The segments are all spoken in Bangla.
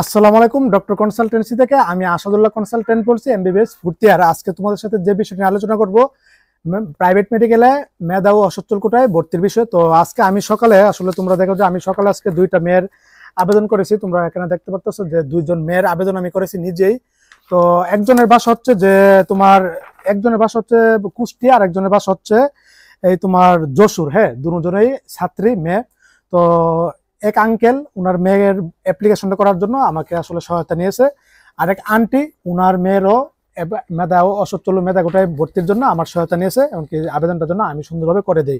আসসালামু আলাইকুম, ডক্টর কনসালটেন্সি থেকে আমি আসাদুল্লাহ কনসালটেন্ট বলছি, এমবিবিএস ভর্তি। আর আজকে তোমাদের সাথে যে বিষয় নিয়ে আলোচনা করব, প্রাইভেট মেডিকেলে মেধা ও অসচ্ছল কোটায় ভর্তির বিষয়। তো আজকে আমি সকালে, আসলে তোমরা দেখো যে আমি সকালে আজকে দুইটা মেয়ের আবেদন করেছি। তোমরা এখানে দেখতে পাচ্ছ যে দুইজন মেয়ের আবেদন আমি করেছি নিজেই। তো একজনের বাসা হচ্ছে যে তোমার, একজনের বাসা হচ্ছে কুষ্টিয়া আর একজনের বাসা হচ্ছে এই তোমার যশোর। হ্যাঁ, দুজনেই ছাত্রী মেয়ে। তো এক আঙ্কেল উনার মেয়ের অ্যাপ্লিকেশনটা করার জন্য আমাকে আসলে সহায়তা নিয়েছে, আর এক আন্টি উনার মেয়েরও মেধা ও অসচ্ছল মেধা কোটায় ভর্তির জন্য আমার সহায়তা নিয়েছে, এমনকি আবেদনটার জন্য আমি সুন্দরভাবে করে দিই।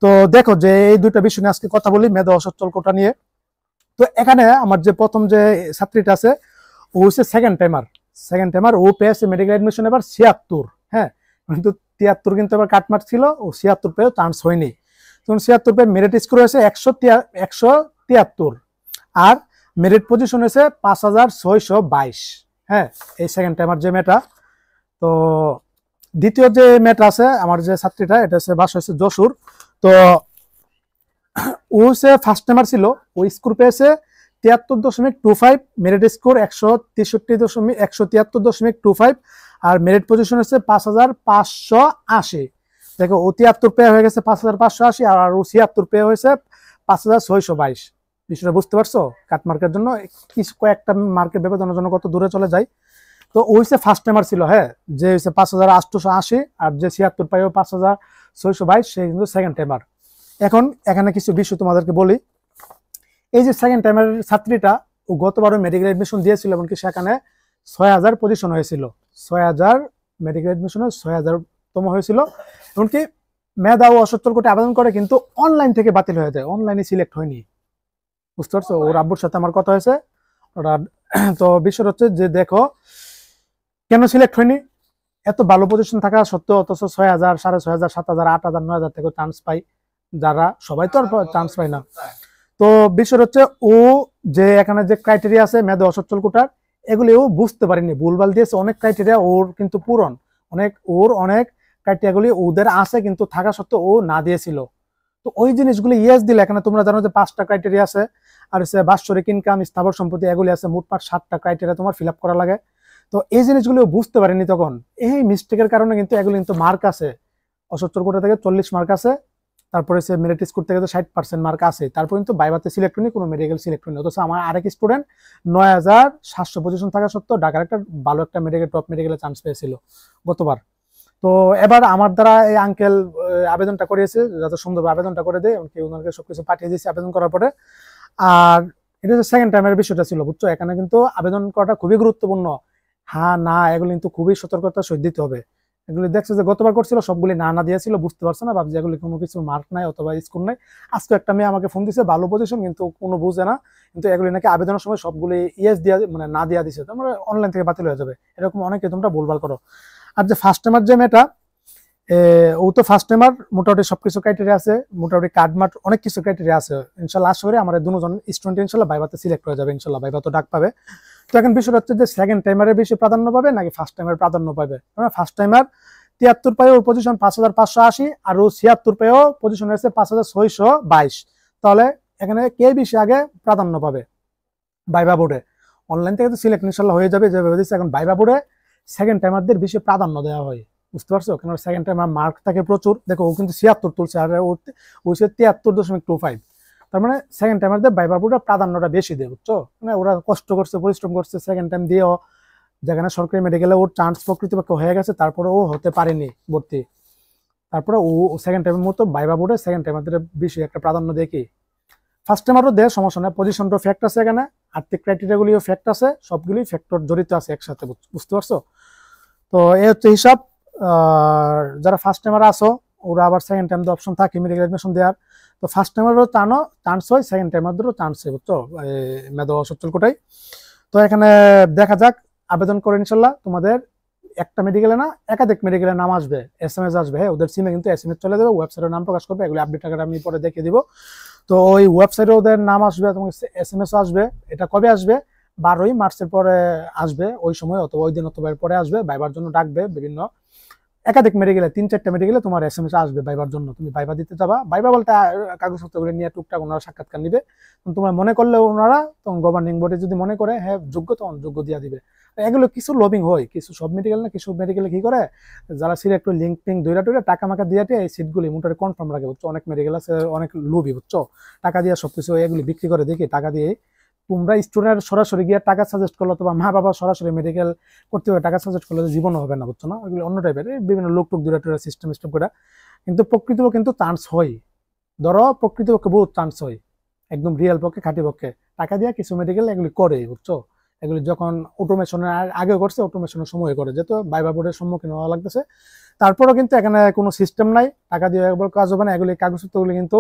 তো দেখো যে এই দুইটা বিষয় নিয়ে আজকে কথা বলি, মেধা অসচ্ছল কোটা নিয়ে। তো এখানে আমার যে প্রথম যে ছাত্রীটা আছে, ও হচ্ছে সেকেন্ড টাইমার। ও পেয়েছে মেডিকেল এডমিশন এবার 76। হ্যাঁ, কিন্তু 73 কিন্তু এবার কাটমার্ক ছিল, ও 76 পেয়েও চান্স হয়নি। তখন 76 পেয়ে মেরিট স্কোর হয়েছে 173, আর মেরিট পজিশন হয়েছে 5622। হ্যাঁ, এই সেকেন্ড টাইমার যে মেয়েটা। তো দ্বিতীয় যে মেয়েটা আছে আমার যে ছাত্রীটা, এটা হচ্ছে বাসা হচ্ছে যশোর। তো ও হচ্ছে ফার্স্ট টাইমার ছিল, ও স্কোর পেয়েছে 73.25, মেরিট স্কোর 173.25, আর মেরিট পজিশন হচ্ছে 5580। দেখো, ও 73 পেয়ে হয়ে গেছে 5580, আর ও 76 পেয়ে হয়েছে 5622। বিষয়টা বুঝতে পারছো? কাট মার্কের জন্য কিছু কয়েকটা মার্কের ব্যবধানের জন্য কত দূরে চলে যায়। তো ও হচ্ছে ফার্স্ট টাইমার ছিল, হ্যাঁ, যে হচ্ছে 5880, আর যে 76 পাইও 5622, সে কিন্তু সেকেন্ড টাইমার। এখন এখানে কিছু বিষয় তোমাদেরকে বলি। এই যে সেকেন্ড টাইমের ছাত্রীটা, ও গতবারও মেডিকেল এডমিশন দিয়েছিল, এমনকি সেখানে 6000 পজিশন হয়েছিল। 6000 মেডিকেল এডমিশনে 6000তম হয়েছিল। এমনকি মেধা ও অসচ্ছল কোটায় আবেদন করে, কিন্তু অনলাইন থেকে বাতিল হয়ে যায়, অনলাইনে সিলেক্ট হয়নি। বুঝতে পারছো? ওর আব্বুর সাথে আমার কথা হয়েছে। ওরা তো বিষয় হচ্ছে যে দেখো কেন সিলেক্ট হয়নি, এত ভালো পজিশন থাকা সত্ত্বেও, অথচ 6000, 6500, 7000, 8000, 9000 থেকে চান্স পাই যারা, সবাই তো আর চান্স পায় না। তো বিষয় হচ্ছে ও যে এখানে যে ক্রাইটেরিয়া আছে মেধা অসচ্ছল কোটার, এগুলি ও বুঝতে পারেনি, ভুলভাল দিয়েছে। অনেক ক্রাইটেরিয়া ওর কিন্তু পূরণ, অনেক ক্রাইটেরিয়াগুলি ওদের আছে, কিন্তু থাকা সত্ত্বেও ও না দিয়েছিল। তো ওই জিনিসগুলি ইয়েস দিলে, এখানে তোমরা জানো যে 5টা ক্রাইটেরিয়া আছে, আর হচ্ছে বাৎসরিক ইনকাম, স্থাবর সম্পত্তি, এগুলি আছে। মোটমাট 7টা ক্রাইটেরিয়া তোমার ফিল আপ করা লাগে। তো এই জিনিসগুলো বুঝতে পারেনি তখন, এই মিস্টেকের কারণে কিন্তু এগুলি কিন্তু মার্ক আছে। অসচ্ছল কোটা থেকে 40 মার্ক আছে, তারপরে সে মেরিট স্কোর থেকে তো 60% মার্ক আছে, তারপর কিন্তু বাইবাতে সিলেক্ট হয়নি, কোনো মেডিকেল সিলেক্ট হয়নি। অথচ আমার আরেক স্টুডেন্ট 9700 পজিশন থাকা সত্ত্বেও ঢাকার একটা ভালো একটা মেডিকেল, টপ মেডিকেলে চান্স পেয়েছিল গতবার। তো এবার আমার দ্বারা এই আঙ্কেল আবেদনটা করিয়েছে, যাতে সুন্দরভাবে আবেদনটা করে দেয়, এমনকি ওনাকে সবকিছু পাঠিয়ে দিয়েছি আবেদন করার পরে। আর এটা হচ্ছে সেকেন্ড টাইমের বিষয়টা ছিল, বুঝছো? এখানে কিন্তু আবেদন করাটা খুবই গুরুত্বপূর্ণ। হ্যাঁ, না, এগুলো কিন্তু খুবই সতর্কতার সহিত দিতে হবে। এগুলি দেখছে যে গতবার করছিল, সবগুলি না না দিয়েছিল, বুঝতে পারছে না, ভাবছে এগুলি কোনো কিছু মার্ক নাই অথবা স্কোর নাই। আজকে একটা মেয়ে আমাকে ফোন দিছে, ভালো পজিশন, কিন্তু কোনো বুঝে না, কিন্তু এগুলি নাকি আবেদনের সময় সবগুলি ইয়েস দিয়া, মানে না দিয়া দিছে, তোমরা অনলাইন থেকে বাতিল হয়ে যাবে। এরকম অনেকে তোমরা ভুলভাল করো। আর যে ফার্স্ট টাইমার যে মেয়েটা, ও তো ফার্স্ট টাইমার, মোটামুটি সবকিছু ক্রাইটেরিয়া আছে, মোটামুটি কার্ডমার্ট অনেক কিছু ক্রাইটেরিয়া আছে। ইনশাল্লাহ আশা করি আমার দুজন স্টুডেন্ট ইনশাল্লাহ ভাইভাতে সিলেক্ট হয়ে যাবে, ইনশাল্লাহ ভাইভা তো ডাক পাবে। তো এখন বিষয় হচ্ছে যে সেকেন্ড টাইমারের বেশি প্রাধান্য পাবে নাকি ফার্স্ট টাইমার প্রাধান্য পাবে। ফার্স্ট টাইমার 73 পায়ে ওর পজিশন 5580, আর ও 76 পেয়েও পজিশন হয়েছে 5622। তাহলে এখানে কে বেশি আগে প্রাধান্য পাবে? ভাইভা বোর্ডে অনলাইন থেকে তো সিলেক্ট ইনশাল্লাহ হয়ে যাবে, যেভাবে দিচ্ছে। এখন ভাইভা বোর্ডে সেকেন্ড টাইমারদের বেশি প্রাধান্য দেওয়া হয়, বুঝতে পারছো? কারণ সেকেন্ড টাইমার মার্ক থাকে প্রচুর। দেখো, ও কিন্তু 76 তুলছে, আর ও 73.25। তার মানে সেকেন্ড টাইমারদের ভাইভা বোর্ডে প্রাধান্যটা বেশি দেয়, বুঝছো? মানে ওরা কষ্ট করছে, পরিশ্রম করছে, সেকেন্ড টাইম দিয়েও যেখানে সরকারি মেডিকেলে ওর চান্স প্রকৃতিপক্ষে হয়ে গেছে, তারপরে ও হতে পারেনি ভর্তি। তারপরে ও সেকেন্ড টাইমের মতো ভাইভা বোর্ডে সেকেন্ড টাইমারদের বেশি একটা প্রাধান্য দেখি। ফার্স্ট টাইমারও দেয়, সমস্যা নেই, পজিশনটাও ফ্যাক্ট আছে, এখানে আর্থিক ক্রাইটেরিয়াগুলিও ফ্যাক্ট আছে, সবগুলি ফ্যাক্টর জড়িত আছে একসাথে, বুঝতে পারছো? তো এই হচ্ছে হিসাব। যারা ফার্স্ট টাইমার আসো, ওরা আবার সেকেন্ড টাইম অপশন থাকে মেডিকেল এডমিশন দেওয়ার। তো ফার্স্ট টাইমারও চান্স হয়, সেকেন্ড টাইমারদেরও চান্স হয়, বুঝছো? মেধা অসচ্ছল কোটায়। তো এখানে দেখা যাক, আবেদন করে ইনশাল্লাহ তোমাদের একটা মেডিকেলে না, একাধিক মেডিকেলের নাম আসবে, SMS আসবে। হ্যাঁ, ওদের সিমে কিন্তু SMS চলে যাবে, ওয়েবসাইটের নাম প্রকাশ করবে, এগুলো আপডেট আকারে আমি পরে দেখিয়ে দিব। তো ওই ওয়েবসাইটে ওদের নাম আসবে, তোমার SMS আসবে। এটা কবে আসবে? 12ই মার্চের পরে আসবে, ওই সময়, অথবা ওই দিন অথবা এর পরে আসবে। ভাইবার জন্য ডাকবে বিভিন্ন একাধিক মেডিকেলে 3-4টা মেডিকেলে তোমার SMS আসবে ভাইবার জন্য, তুমি ভাইবা দিতে যাবা। ভাইবা বলতে কাগজপত্রগুলো নিয়ে টুকটাক ওনারা সাক্ষাৎকার নিবে, তোমার মনে করলে ওনারা তখন গভর্নিং বডি যদি মনে করে হ্যাঁ যোগ্য, তখন যোগ্য দিয়া দিবে। এগুলো কিছু লবিং হয়, কিছু সব মেডিকেল না, কিছু মেডিকেলে কি করে যারা সিট একটু লিঙ্ক টিঙ্ক দইরা টইরা টাকা মাকা দিয়ে এই সিটগুলি মোটামুটি কনফার্ম রাখে, বুঝছো। অনেক মেডিকেল আছে অনেক লোভী, বুঝছো, টাকা দিয়ে সবকিছু এগুলি বিক্রি করে, দেখি টাকা দিয়ে তোমরা স্টুডেন্ট সরাসরি গিয়ে টাকা সাজেস্ট করলো, অথবা মা বাবা সরাসরি মেডিকেল করতে হবে টাকা সাজেস্ট করলে জীবনও হবে না, বুঝছো না। এগুলো অন্য টাইপের বিভিন্ন লোক টোক দূরে টুরে সিস্টেম করে, কিন্তু প্রকৃতও কিন্তু চান্স হয়, ধরো প্রকৃতপক্ষে বহুত চান্স হয়, একদম রিয়েল পক্ষে খাঁটি পক্ষে টাকা দিয়ে কিছু মেডিকেল এগুলি করে, বুঝছো। এগুলি যখন অটোমেশনের আগে করছে, অটোমেশনের সময় করে, যেহেতু ভাইবা বোর্ডের সম্মুখীন হওয়া লাগতেছে, তারপরেও কিন্তু এখানে কোনো সিস্টেম নাই, টাকা দিয়ে একবার কাজ হবে না। এগুলি কাগজপত্রগুলি কিন্তু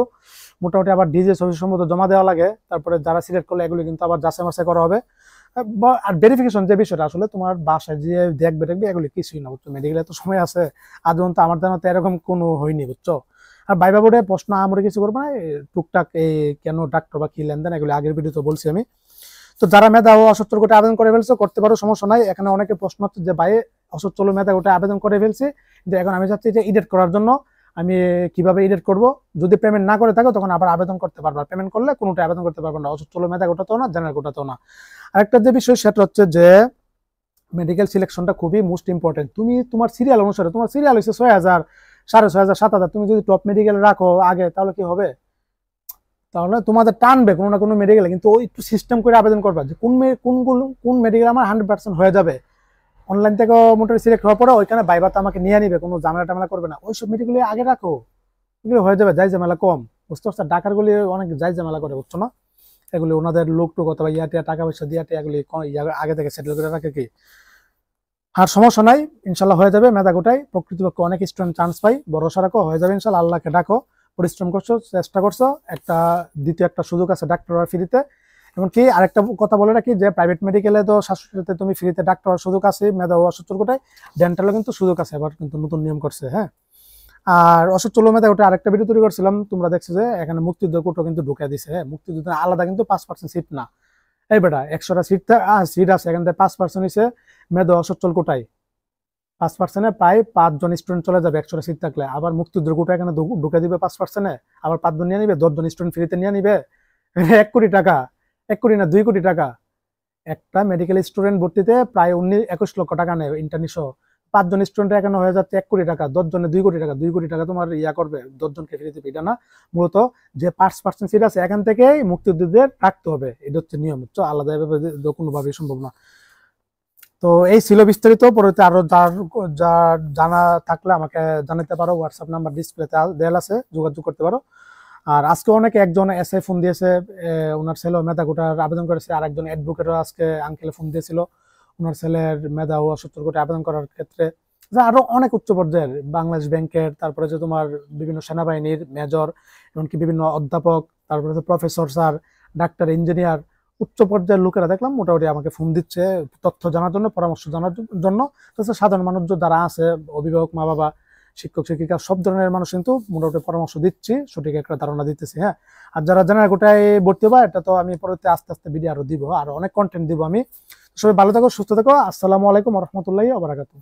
মোটামুটি আবার ডিজে অফিস সম্মত জমা দেওয়া লাগে, তারপরে যারা সিলেক্ট করলে এগুলি কিন্তু আবার যাচাই মাচাই করা হবে। আর ভেরিফিকেশন যে বিষয়টা, আসলে তোমার বাসায় যে দেখবে এগুলি কিছুই না, বুঝছো। মেডিকেলে তো সময় আছে, আজ পর্যন্ত আমার জানা তো এরকম কোনো হয়নি, বুঝছো। আর ভাইবা বোর্ডে প্রশ্ন আমরা কিছু করবো না, টুকটাক এই কেন ডাক্তার বা কি লেনদেন, এগুলি আগের ভিডিওতে বলছি আমি। তো যারা মেধা ও অসচ্ছল কোটে আবেদন করে ফেলছে, করতে পারো, সমস্যা নাই। এখানে অনেকে প্রশ্ন হচ্ছে যে ভাই অসচ্ছল মেধা কোটে আবেদন করে ফেলছি, কিন্তু এখন আমি চাচ্ছি যে এডিট করার জন্য, আমি কিভাবে এডিট করব। যদি পেমেন্ট না করে থাকো তখন আবার আবেদন করতে পারবা, পেমেন্ট করলে কোনোটা আবেদন করতে পারবে না, অসচ্ছল মেধা কোটাতেও না, জেনারেল কোটাতেও না। আরেকটা যে বিষয় সেটা হচ্ছে যে মেডিকেল সিলেকশনটা খুবই মোস্ট ইম্পর্টেন্ট। তুমি তোমার সিরিয়াল অনুসারে, তোমার সিরিয়াল হচ্ছে 6000, 6500, 7000, তুমি যদি টপ মেডিকেল রাখো আগে, তাহলে কি হবে, তাহলে তোমাদের টানবে কোনো না কোনো মেডিকেলে, কিন্তু ওই একটু সিস্টেম করে আবেদন করবা যে কোন মেডিকেল আমার 100% হয়ে যাবে। অনলাইন থেকে মোটামুটি সিলেক্ট হওয়ার পরে ওইখানে ভাইবাতে আমাকে নিয়ে নিবে, কোনো ঝামেলা টামেলা করবে না, ওইসব মেডিকেল আগে রাখো, এগুলো হয়ে যাবে, যাই ঝামেলা কম, বুঝতে পারছো। ডাকারগুলি অনেক যাই ঝামেলা করে, বুঝছো না। এগুলি ওনাদের লোক টোক অথবা ইয়াটিয়া টাকা পয়সা দিয়ে এগুলি আগে থেকে সেটেল করে রাখে কি। আর সমস্যা নাই, ইনশাল্লাহ হয়ে যাবে। মেধা গোটাই প্রকৃতপক্ষে অনেক স্টুডেন্ট চান্স পাই, ভরসা রাখো, হয়ে যাবে ইনশাল্লাহ। আল্লাহকে ডাকো, পরিশ্রম করছো, চেষ্টা করছো, দ্বিতীয় একটা সুযোগ আছে ডাক্তার হওয়ার ফ্রিতে। এমনকি আরেকটা কথা বলে রাখি যে প্রাইভেট মেডিকেলে তো স্বাস্থ্যসাথীতে তুমি ফ্রিতে ডাক্তার হওয়ার সুযোগ আছে, মেধা ও অসচ্ছল কোটায় ডেন্টালও কিন্তু সুযোগ আছে, এবার কিন্তু নতুন নিয়ম করছে, হ্যাঁ। আর অসচ্ছল মেধা ওটা আরেকটা ভিডিও তৈরি করছিলাম, তোমরা দেখছো যে এখানে মুক্তিযুদ্ধ কোটা কিন্তু ঢুকে দিছে, হ্যাঁ। মুক্তিযুদ্ধ আলাদা কিন্তু 5% সিট না, এই বেটা 100টা সিট আছে, এখান থেকে 5% হচ্ছে মেধা অসচ্ছল কোটায়, 5%-এ প্রায় 5 জন স্টুডেন্ট চলে যাবে 100টা সিট থাকলে। আবার মুক্তিযুদ্ধের কোটা এখানে ঢুকে দিবে 5%-এ, আবার 5 জন নিয়ে নিবে, 10 জন স্টুডেন্ট ফ্রিতে নিয়ে নিবে। 1 কোটি টাকা, 1 কোটি না 2 কোটি টাকা, একটা মেডিকেল স্টুডেন্ট ভর্তিতে প্রায় 21 লক্ষ টাকা নেয় ইন্টার্নি সহ। 5 জন স্টুডেন্ট এখানে হয়ে যাচ্ছে 1 কোটি টাকা, 10 জনে 2 কোটি টাকা, 2 কোটি টাকা তোমার ইয়া করবে, 10 জনকে ফ্রি দিবে। এটা না, মূলত যে 5% সিট আছে এখান থেকেই মুক্তিযুদ্ধদের রাখতে হবে, এটা হচ্ছে নিয়ম, হচ্ছে আলাদা কোনোভাবেই সম্ভব না। তো এই ছিল বিস্তারিত, পরবর্তী আরো যার জানা থাকলে আমাকে জানাতে পারো, হোয়াটসঅ্যাপ নাম্বার ডিসপ্লেতে দেওয়া আছে, যোগাযোগ করতে পারো। আর আজকে অনেকে, একজন এসআই ফোন দিয়েছে, ওনার ছেলে মেধা কোটার আবেদন করেছে, আর একজন অ্যাডভোকেটও আজকে আঙ্কেলে ফোন দিয়েছিল ওনার ছেলের মেধা ও অসচ্ছল কোটায় আবেদন করার ক্ষেত্রে। যা আরো অনেক উচ্চ পর্যায়ের বাংলাদেশ ব্যাংকের, তারপরে যে তোমার বিভিন্ন সেনাবাহিনীর মেজর, এমনকি বিভিন্ন অধ্যাপক, তারপরে প্রফেসর স্যার, ডাক্তার, ইঞ্জিনিয়ার, উচ্চ পর্যায়ের লোকেরা দেখলাম মোটামুটি আমাকে ফোন দিচ্ছে তথ্য জানার জন্য, পরামর্শ জানার জন্য। তাছাড়া সাধারণ মানুষ যারা আছে, অভিভাবক, মা বাবা, শিক্ষক শিক্ষিকা, সব ধরনের মানুষ কিন্তু মোটামুটি পরামর্শ দিচ্ছি, সঠিক একটা ধারণা দিতেছি, হ্যাঁ। আর যারা জেনারেল কোটায় ভর্তি হবা, এটা তো আমি পরবর্তী আস্তে আস্তে ভিডিও আরো দিব, আর অনেক কন্টেন্ট দিব আমি। সবাই ভালো থাকো, সুস্থ থাকো। আসসালামু আলাইকুম ওয়া রাহমাতুল্লাহি ওয়া বারাকাতুহু।